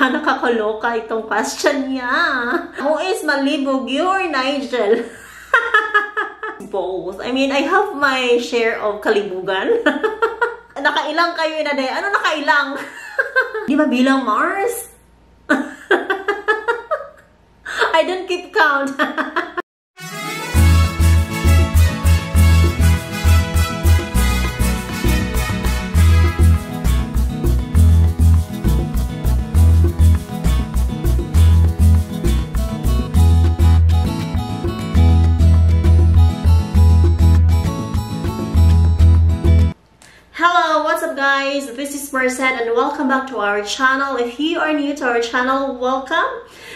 Nakakaloka itong question niya. Who is malibog, you or Nigel? Both. I mean, I have my share of kalibugan. Nakailang kayo na day. Ano nakailang? Di ba bilang Mars? I don't keep count. Hello, what's up guys? This is Marcette and welcome back to our channel. If you are new to our channel, welcome.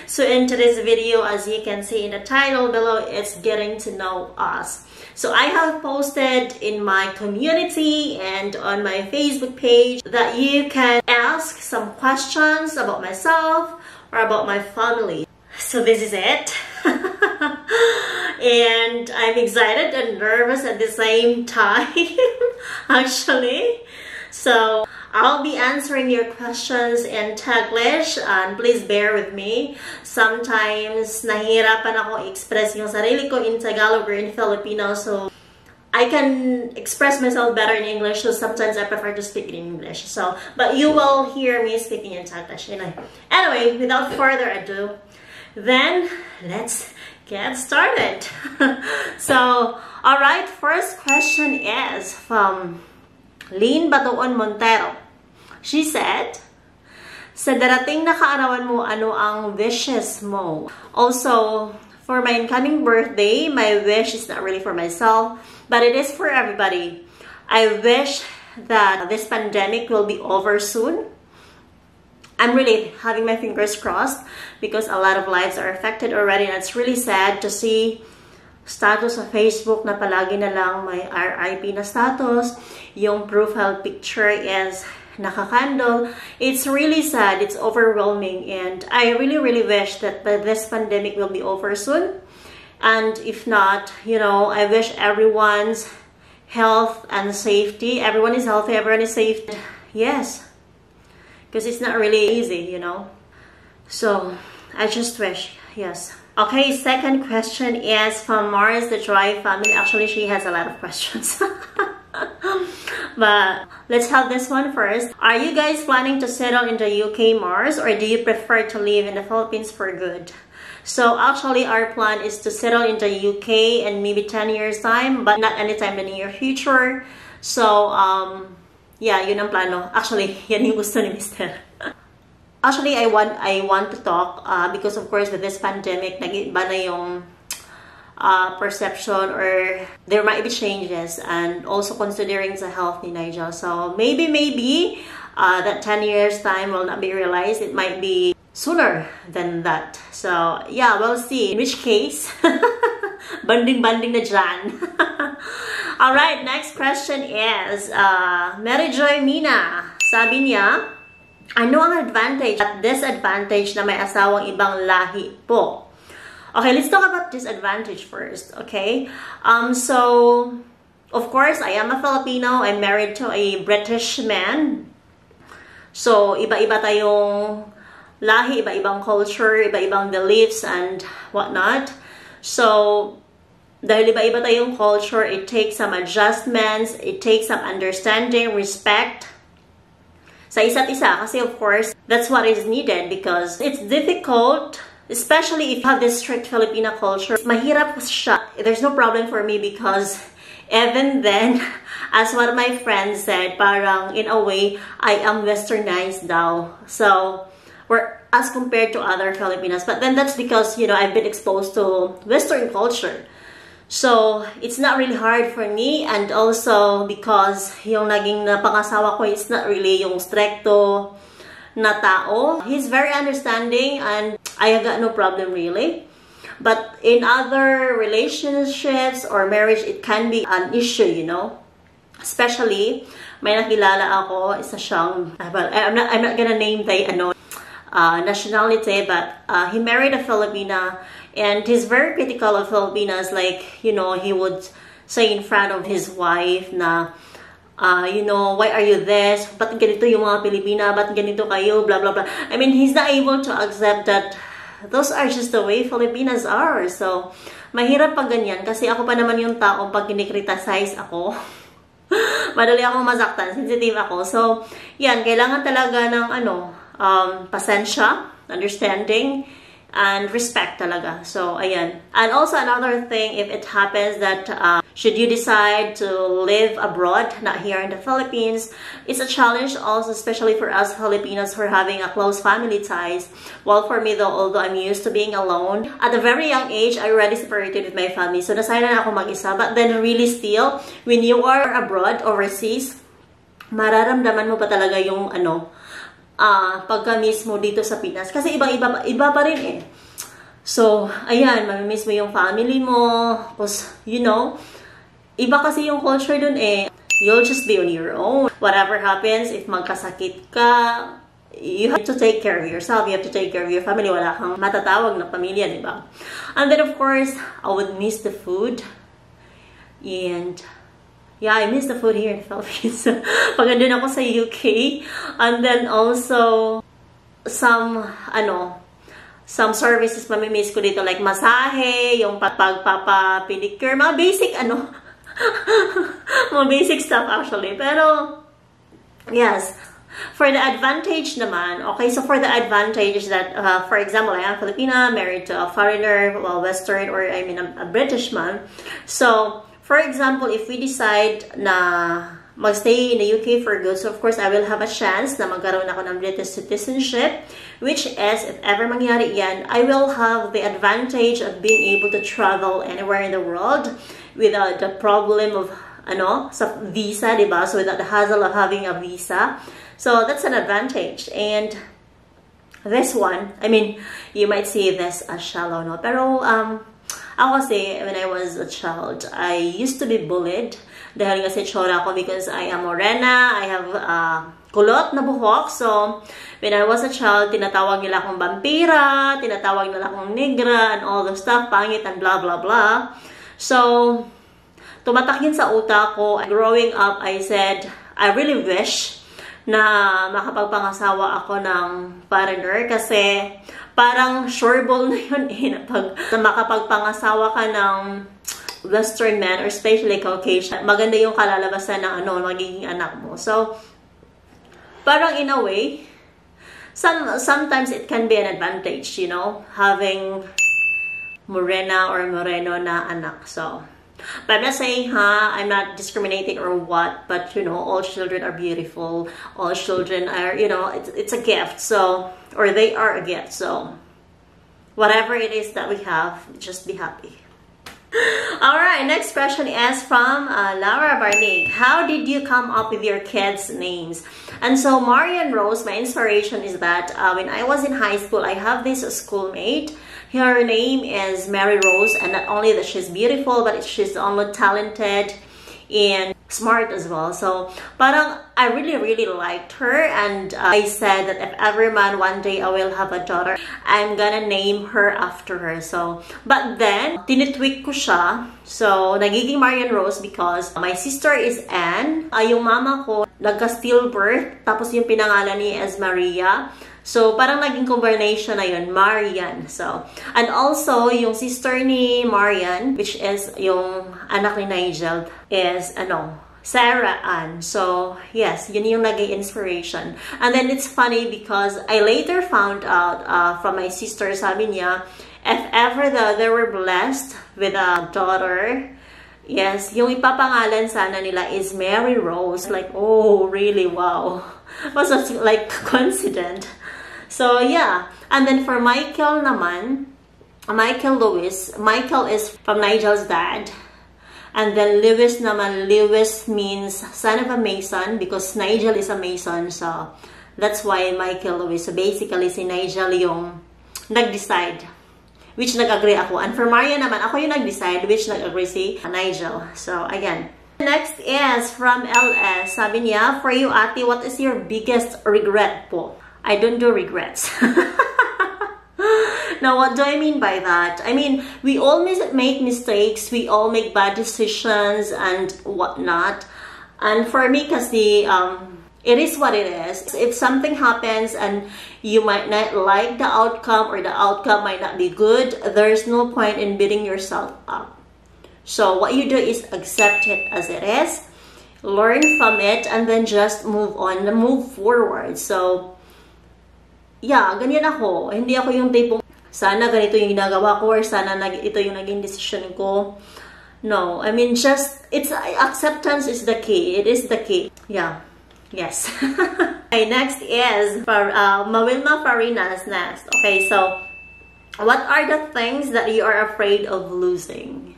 So in today's video, as you can see in the title below, it's getting to know us. So I have posted in my community and on my Facebook page that you can ask some questions about myself or about my family. So this is it. And I'm excited and nervous at the same time, actually. So I'll be answering your questions in Taglish, and please bear with me. Sometimes nahihirapan ako express yung sarili ko in Tagalog or in Filipino, so I can express myself better in English, so sometimes I prefer to speak in English. So, but you will hear me speaking in Taglish. Anyway, without further ado, then let's get started. So, alright, first question is from Lynn Batoon Montero. She said, sa darating na kaarawan mo, ano ang wishes mo? Also, for my incoming birthday, my wish is not really for myself, but it is for everybody. I wish that this pandemic will be over soon. I'm really having my fingers crossed because a lot of lives are affected already, and it's really sad to see status sa Facebook na palagi na lang may RIP na status. Yung profile picture is nakakandol. It's really sad. It's overwhelming, and I really wish that this pandemic will be over soon. And if not, you know, I wish everyone's health and safety. Everyone is healthy, everyone is safe. Yes. Because it's not really easy, you know. So, I just wish, yes. Okay, second question is from Mars, the Joy family. Actually, she has a lot of questions. But let's have this one first. Are you guys planning to settle in the UK, Mars, or do you prefer to live in the Philippines for good? So, actually, our plan is to settle in the UK in maybe 10 years time, but not anytime in the near future. So, yeah, yun ang plano. Actually, yan yung gusto ni Mr. Actually, I want to talk because of course with this pandemic, nag-iba na yung perception, or there might be changes, and also considering the health ni Nigel. So maybe that 10 years time will not be realized. It might be sooner than that. So yeah, we'll see. In which case, banding na dyan. Alright, next question is Mary Joy Mina. Sabi niya, ano ang advantage at disadvantage na may asawang ibang lahi po? Okay, let's talk about disadvantage first, okay? So, of course, I am a Filipino. I'm married to a British man. So, iba-iba tayong lahi, iba-ibang culture, iba-ibang beliefs and whatnot. So, dahil iba-iba tayong culture, it takes some adjustments, it takes some understanding, respect sa isa't isa. Kasi of course, that's what is needed because it's difficult, especially if you have this strict Filipina culture. Mahirap siya. There's no problem for me because even then, as what my friend said, parang in a way, I am westernized daw. So, as compared to other Filipinas. But then that's because, you know, I've been exposed to Western culture. So, it's not really hard for me, and also because yung naging napangasawa ko is not really yung strekto na tao. He's very understanding and I got no problem really. But in other relationships or marriage, it can be an issue, you know. Especially, may nakilala ako, isa siyang, well, I'm not gonna name the nationality, but he married a Filipina. And he's very critical of Filipinas, like, you know, he would say in front of his wife na you know, why are you this? Ba't ganito yung mga Pilipina? Ba't ganito kayo? Blah, blah, blah. I mean, he's not able to accept that those are just the way Filipinas are. So, mahirap pag ganyan. Kasi ako pa naman yung taong pag kinikriticize ako, madali akong masaktan. Sensitive ako. So, yan. Kailangan talaga ng, pasensya, understanding, and respect talaga. So, ayan. And also, another thing, if it happens that should you decide to live abroad, not here in the Philippines, it's a challenge also, especially for us Filipinos who are having a close family ties. Well, for me though, although I'm used to being alone, at a very young age, I already separated with my family. So, nasanay na ako mag-isa. But then, really still, when you are abroad, overseas, mararamdaman mo pa talaga yung, pagka-miss mo dito sa Pinas. Kasi iba pa rin eh. So, ayan, mamimiss mo yung family mo. Because, you know, iba kasi yung culture dun eh. You'll just be on your own. Whatever happens, if magkasakit ka, you have to take care of yourself. You have to take care of your family. Wala kang matatawag na pamilya, di ba? And then, of course, I would miss the food. And yeah, I miss the food here in the Philippines. Pag andun ako sa UK. And then also, some services mamimiss ko dito. Like masahe, yung pagpapapedicure. Mga basic, mga basic stuff actually. Pero, yes. For the advantage naman, okay, so for the advantage that, for example, I am Filipina, married to a foreigner, well, Western, or I mean a British man. So, for example, if we decide na magstay in the UK for good, so of course, I will have a chance na magkaroon ako ng British citizenship, which is, if ever mangyari yan, I will have the advantage of being able to travel anywhere in the world without the problem of, sa visa, diba? So without the hassle of having a visa. So that's an advantage. And this one, I mean, you might see this as shallow, no? Pero, ako kasi, when I was a child, I used to be bullied dahil kasi tsura ko because I am morena, I have kulot na buhok. So, when I was a child, tinatawag nila akong vampira, tinatawag nila akong negra, and all the stuff, pangit, and blah, blah, blah. So, tumatak yun sa utak ko. Growing up, I said, I really wish na makapagpangasawa ako ng foreigner kasi parang sureball na yun eh na makapagpangasawa ka ng Western man or especially Caucasian, maganda yung kalalabasan ng magiging anak mo. So, parang in a way, sometimes it can be an advantage, you know, having morena or moreno na anak. So, but I'm not saying, I'm not discriminating or what, but, you know, all children are beautiful. All children are, you know, it's a gift. So, or they are a gift. So, whatever it is that we have, just be happy. Alright, next question is from Laura Barney. How did you come up with your kids' names? And so, Marian Rose, my inspiration is that when I was in high school, I have this schoolmate. Her name is Mary Rose, and not only that she's beautiful, but she's only talented and smart as well. So, parang I really, really liked her, and I said that if ever man one day I will have a daughter, I'm gonna name her after her. So, but then, tinitweak ko siya. So, nagiging Marian Rose because my sister is Anne. Yung mama ko, nagka-stillbirth, tapos yung pinangalan niya is Maria. So, parang naging combination na yun, Marian. So, and also, yung sister ni Marian, which is yung anak ni Nigel, is, Sarah Ann. So, yes, yun yung naging inspiration. And then, it's funny because I later found out from my sister, sabi niya, if ever they were blessed with a daughter, yes, yung ipapangalan sana nila is Mary Rose. Like, oh, really? Wow. Was like coincident. So, yeah. And then for Michael naman, Michael Lewis. Michael is from Nigel's dad. And then Lewis naman, Lewis means son of a mason because Nigel is a mason. So, that's why Michael Lewis. So, basically, si Nigel yung nag-decide, which nag-agree ako. And for Maria naman, ako yung nag-decide, which nag-agree si Nigel. So, again. Next is from LS. Sabi niya, for you, Ate, what is your biggest regret po? I don't do regrets. Now, what do I mean by that? I mean, we all make mistakes. We all make bad decisions and whatnot. And for me, kasi, it is what it is. If something happens and you might not like the outcome or the outcome might not be good, there's no point in beating yourself up. So what you do is accept it as it is, learn from it, and then just move on, move forward. So, yeah, ganyan ako. Hindi ako yung tipong, sana ganito yung ginagawa ko or sana ito yung naging decision ko. No, I mean, just, acceptance is the key. It is the key. Yeah. Yes. Okay, next is Mawilma Farina's next. Okay, so what are the things that you are afraid of losing?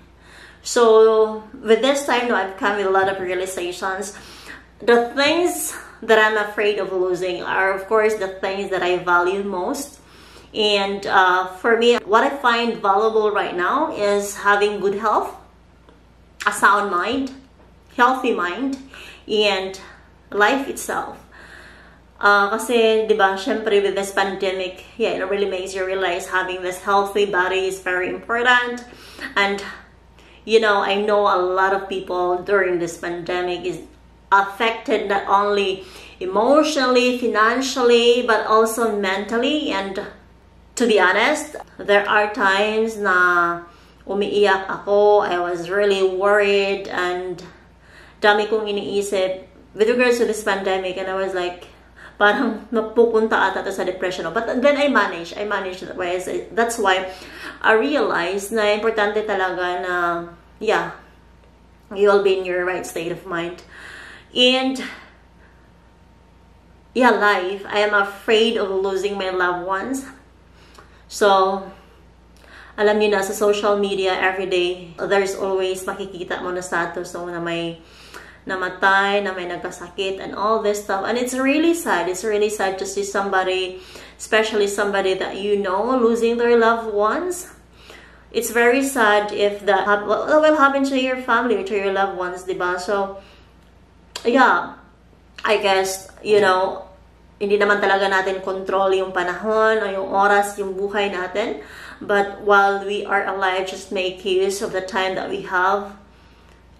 So with this time, I've come with a lot of realizations. The things that I'm afraid of losing are, of course, the things that I value most. And for me, what I find valuable right now is having good health, a sound mind, healthy mind, and life itself. Kasi, di ba, syempre with this pandemic, yeah, it really makes you realize having this healthy body is very important. And, you know, I know a lot of people during this pandemic is affected not only emotionally, financially, but also mentally. And to be honest, there are times na umiiyak ako. I was really worried and dami kong iniisip with regards to this pandemic, and I was like, parang napupunta ata to sa depression. But then I managed that way. That's why I realized na importante talaga na, yeah, you'll be in your right state of mind. And, yeah, life, I am afraid of losing my loved ones. So, alam niyo na, sa social media, every day, there's always makikita mo na status na may namatay, na may nagkasakit, and all this stuff. And it's really sad. It's really sad to see somebody, especially somebody that you know, losing their loved ones. It's very sad if that will happen to your family or to your loved ones, diba? So, yeah, I guess, you know, hindi naman talaga natin control yung panahon o yung oras, yung buhay natin. But while we are alive, just make use of the time that we have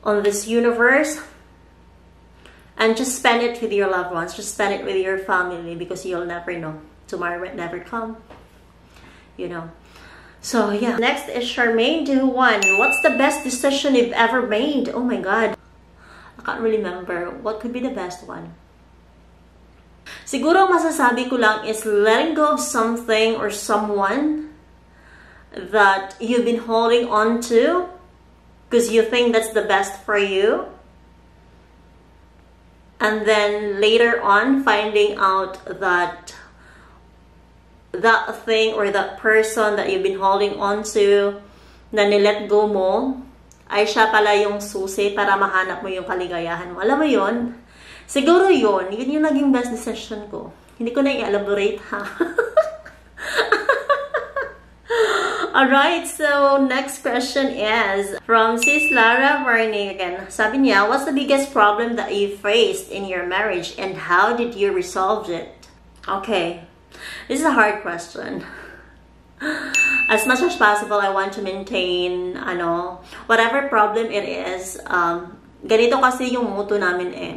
on this universe. And just spend it with your loved ones. Just spend it with your family, because you'll never know. Tomorrow might never come. You know. So, yeah. Next is Charmaine Duhuan. What's the best decision you've ever made? Oh my God. I can't really remember. What could be the best one? Siguro masasabi ko lang is letting go of something or someone that you've been holding on to because you think that's the best for you. And then later on, finding out that that thing or that person that you've been holding on to, na nilet go mo, ay siya pala yung susi para mahanap mo yung kaligayahan mo. Alam mo yun? Siguro yun yung naging best decision ko. Hindi ko na i-elaborate, ha? Alright, so next question is from Sis Lara Varney again. Sabi niya, what's the biggest problem that you faced in your marriage and how did you resolve it? Okay, this is a hard question. As much as possible, I want to maintain, whatever problem it is. Ganito kasi yung motto namin eh.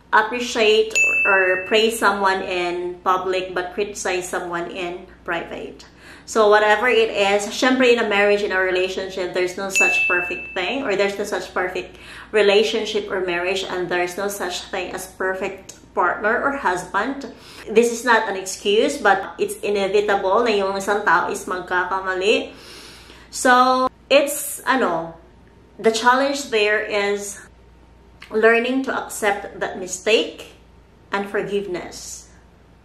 Appreciate or praise someone in public but criticize someone in private. So whatever it is, syempre in a marriage, in a relationship, there's no such perfect thing, or there's no such perfect relationship or marriage, and there's no such thing as perfect partner or husband. This is not an excuse, but it's inevitable na yung isang tao is magkakamali. So it's, the challenge there is learning to accept that mistake and forgiveness.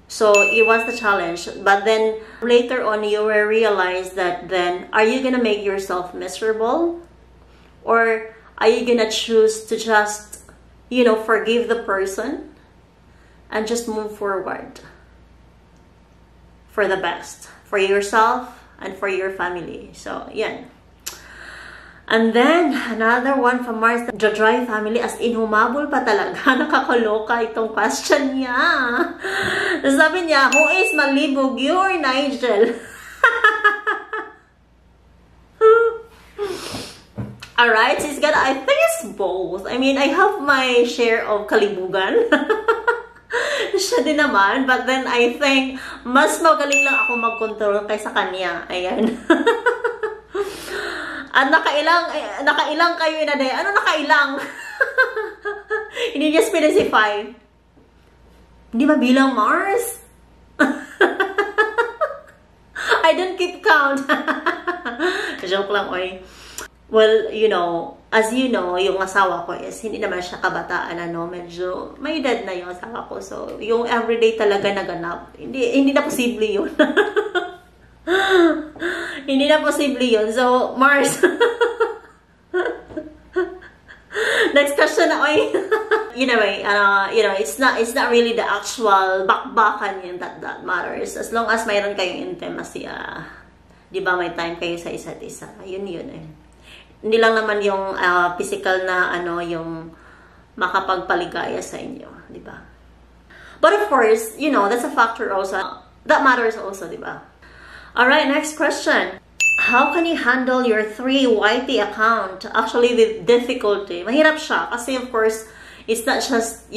So it was the challenge, but then later on you will realize that then are you gonna make yourself miserable, or are you gonna choose to just forgive the person and just move forward for the best for yourself and for your family. So yan. And then, another one from Mars, the Joy family, as in humabol pa talaga. Nakakaloka itong question niya. Sabi niya, who is malibog, you or Nigel? Alright, she's got, I think it's both. I mean, I have my share of kalibugan. Siya din naman, but then I think mas magaling lang ako mag-control kaysa kanya. Ayan. At nakailang kayo na din. Ano nakailang? Hindi niya specify. Hindi ba bilang Mars? I don't keep count. Joke lang, oy. Well, you know, as you know, yung asawa ko is, hindi naman siya kabataan, ano, medyo, may edad na yung asawa ko. So, yung everyday talaga naganap. Hindi na posible yun. Hindi na posible yun. So, Mars. Next question na, oy. Anyway, it's not really the actual bakbakan yun that matters. As long as mayroon kayong intimacy, di ba, may time kayo sa isa't isa. Yun eh. Hindi lang naman yung physical na yung makapagpaligaya sa inyo, di ba? But of course, that's a factor also. That matters also, di ba? Alright, next question. How can you handle your 3 YT account? Actually, with difficulty. Mahirap siya kasi of course, it's not just,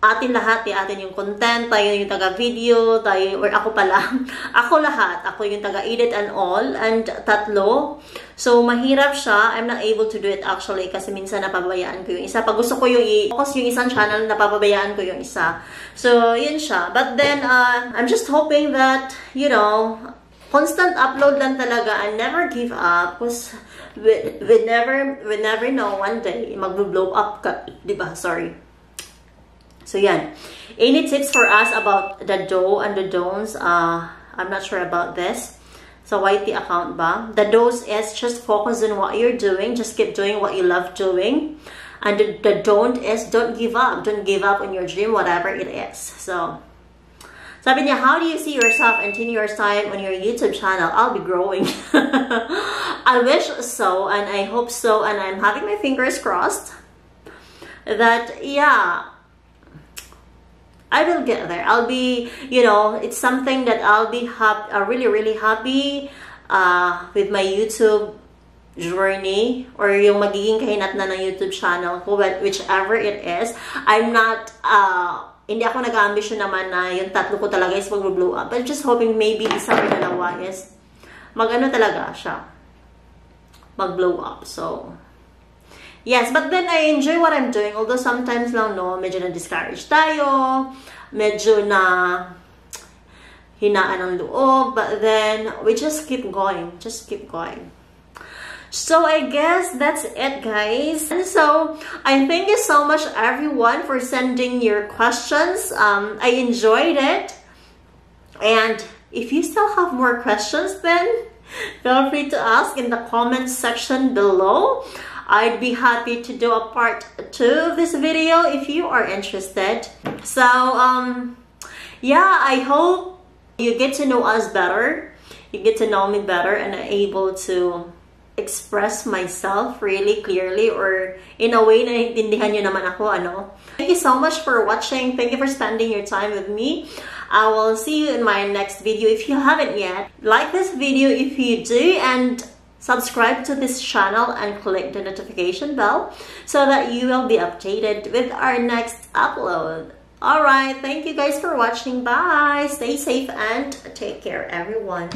atin lahat, atin yung content, tayo yung taga-video, or ako pala. Ako lahat. Ako yung taga-edit and all, and tatlo. So, mahirap siya. I'm not able to do it actually kasi minsan napabayaan ko yung isa. Pag gusto ko yung i-focus yung isang channel, napapabayaan ko yung isa. So, yun siya. But then, I'm just hoping that, constant upload lang talaga and never give up because we never know one day mag-blow up ka, diba? Sorry. So, yan. Any tips for us about the do and the don'ts? I'm not sure about this. So, YT account ba? The do's is just focus on what you're doing. Just keep doing what you love doing. And the don't is don't give up. Don't give up on your dream, whatever it is. So, sabi niya, how do you see yourself in 10 years time on your YouTube channel? I'll be growing. I wish so, and I hope so, and I'm having my fingers crossed that, yeah, I will get there. I'll be, it's something that I'll be really, really happy with my YouTube journey or yung magiging kahinatnan ng YouTube channel ko, whichever it is. I'm not, hindi ako nag-ambisyon naman na yung tatlo ko talaga is mag-blow up. But just hoping maybe isa or dalawa is mag-ano talaga siya. Mag-blow up. So, yes, but then I enjoy what I'm doing. Although sometimes lang, medyo na-discourage tayo. Medyo na hinaan ng loob. But then, we just keep going. Just keep going. So, I guess that's it, guys. And so, I thank you so much, everyone, for sending your questions. I enjoyed it. And if you still have more questions, then feel free to ask in the comments section below. I'd be happy to do a part 2 of this video if you are interested. So, yeah, I hope you get to know us better. You get to know me better and are able to express myself really clearly or in a way na intindihan nyo naman ako, Thank you so much for watching. Thank you for spending your time with me. I will see you in my next video. If you haven't yet, like this video if you do, and subscribe to this channel and click the notification bell so that you will be updated with our next upload. Alright, thank you guys for watching. Bye! Stay safe and take care, everyone.